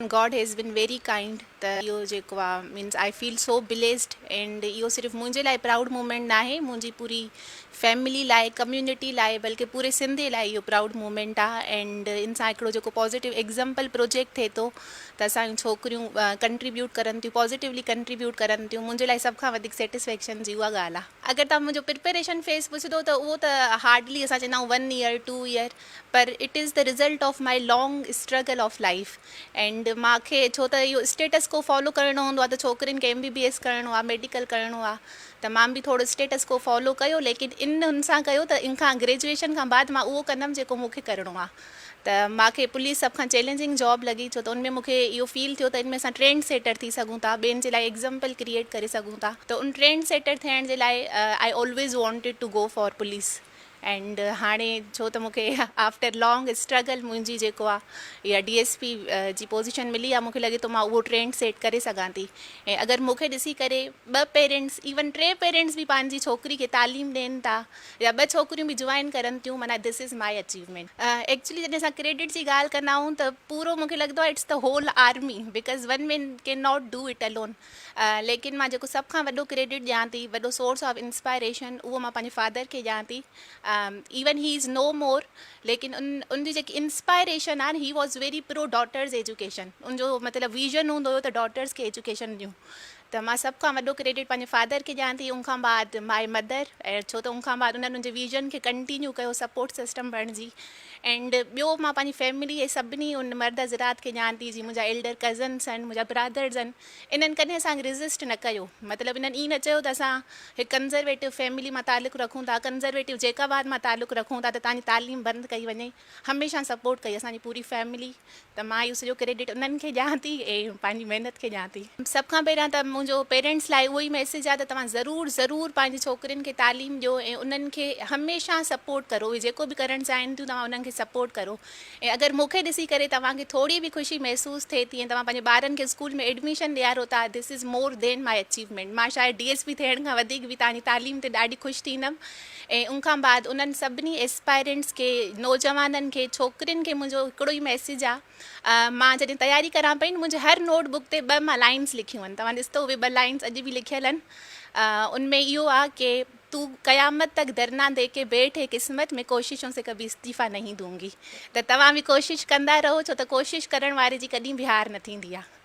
God has been very kind. त इहो जेको आहे means I feel so blessed and इहो सिर्फ़ु मुंहिंजे लाइ प्राउड मोमेंट न आहे, मुंहिंजी पूरी फैमिली लाइ, कम्युनिटी लाइ, बल्कि पूरे सिंध लाइ इहो प्राउड मोमेंट आहे। एंड इन सां हिकिड़ो जेको पॉज़िटिव एग्ज़ाम्पल प्रोजेक्ट थिए थो त असांजूं छोकिरियूं कंट्रीब्यूट करनि थियूं, पॉज़िटिवली कंट्रीब्यूट करनि थियूं, मुंहिंजे लाइ सभ खां वधीक सेटिस्फैक्शन जी उहा ॻाल्हि आहे। अगरि तव्हां मुंहिंजो प्रिपेरेशन फेस पुछंदो त उहो त हार्डली असां चवंदा आहियूं 1 ईयर 2 ईयर, पर it is the result of my long struggle of life. And मूंखे छो त इहो स्टेटस को फॉलो करिणो हूंदो आहे, त छोकिरियुनि खे MBBS करिणो आहे, मेडिकल करिणो आहे, त मां बि थोरो स्टेटस को फॉलो कयो, लेकिन इन सां कयो त इन खां ग्रेजुएशन खां बाद मां उहो कंदमि जेको मूंखे करिणो आहे। त मूंखे पुलिस सभ खां चैलेंजिंग जॉब लॻी, छो त उनमें मूंखे इहो फील थियो त इनमें असां ट्रेंड सेटर थी सघूं था, ॿियनि जे लाइ एग्ज़ाम्पल क्रिएट करे सघूं था। त उन ट्रेंड सेटर थियण जे लाइ I always wanted to go for police. And हाणे छो त मूंखे आफ्टर लॉन्ग स्ट्रगल मुंहिंजी जेको आहे इहा DSP जी पोज़ीशन मिली आहे, मूंखे लॻे थो मां उहो ट्रेंड सेट करे सघां थी। ऐं अगरि मूंखे ॾिसी करे 2 पेरेंट्स, इवन 3 पेरेंट्स बि पंहिंजी छोकिरी खे तालीम ॾियनि था, या 2 छोकिरियूं बि जॉइन करनि थियूं, माना this is my achievement. Actually जॾहिं असां क्रेडिट जी ॻाल्हि कंदा आहियूं त पूरो मूंखे लॻंदो आहे it's the whole army, because one man can not do it alone. लेकिन मां जेको सभ खां वॾो क्रेडिट ॾियां थी, वॾो सोर्स ऑफ इंस्पायरेशन, उहो मां पंहिंजे फादर खे ॾियां थी। इवन ही इज़ नो मोर, लेकिन उनजी जेकी इंस्पायरेशन आहे, he was very pro daughters education. उनजो मतिलबु विजन हूंदो हुयो त डॉटर्स खे एजुकेशन ॾियूं। त मां सभ खां वॾो क्रेडिट पंहिंजे फादर खे ॾियां थी, उनखां बाद माई मदर, ऐं छो त उनखां बाद उन्हनि मुंहिंजे विजन खे कंटिन्यू कयो सपोर्ट सिस्टम बणिजी। एंड ॿियो मां पंहिंजी फैमिली ऐं सभिनी उन मर्द हज़रात खे ॼाण थी, जीअं मुंहिंजा एल्डर कज़न्स आहिनि, मुंहिंजा ब्रदर्स आहिनि, इन्हनि कॾहिं असांखे रेज़िस्ट न कयो। मतिलबु इन्हनि ईअं न चयो त असां हिकु कंज़र्वेटिव फैमिली मां तालुक़ु रखूं था, कंज़र्वेटिव जैकाबाद मां तालुक़ु रखूं था, त तव्हांजी तालीम बंदि कई वञे। हमेशह सपोर्ट कई असांजी पूरी फैमिली। त मां इहो सॼो क्रेडिट उन्हनि खे ॾियां थी ऐं पंहिंजी महिनत खे ॾियां थी। सभ खां पहिरियां त मुंहिंजो पेरेंट्स लाइ उहो ई मैसेज आहे त तव्हां ज़रूरु पंहिंजी छोकिरियुनि खे तालीम ॾियो ऐं उन्हनि खे हमेशह सपोर्ट करो। उहे जेको बि करणु चाहिनि थियूं, तव्हां उन्हनि खे सपोर्ट करो। ऐं अगरि मूंखे ॾिसी करे तव्हांखे थोरी बि ख़ुशी महसूसु थिए थी ऐं तव्हां पंहिंजे ॿारनि खे स्कूल में एडमिशन ॾियारो था, this is more than my achievement. मां शायदि DSP थियण खां वधीक बि तव्हांजी तालीम ते ॾाढी ख़ुशि थींदमि। ऐं उनखां बाद उन्हनि सभिनी एस्पायरेंट्स खे, नौजवाननि खे, छोकिरियुनि खे मुंहिंजो हिकिड़ो ई मैसेज आहे। मां जॾहिं तयारी करां पई न, मुंहिंजे हर नोटबुक ते 2 मां लाइन्स लिखियूं आहिनि। तव्हां ॾिसो उहे 2 लाइन्स अॼु बि लिखियल आहिनि। उनमें इहो आहे कि तू क़यामत तक धरना दे के बैठ है क़िस्मत में, कोशिशों से कभी इस्तीफ़ा नहीं दूंगी। त तव्हां बि कोशिशि कंदा रहो, छो त कोशिशि करण वारे जी कॾहिं बि हार न थींदी आहे।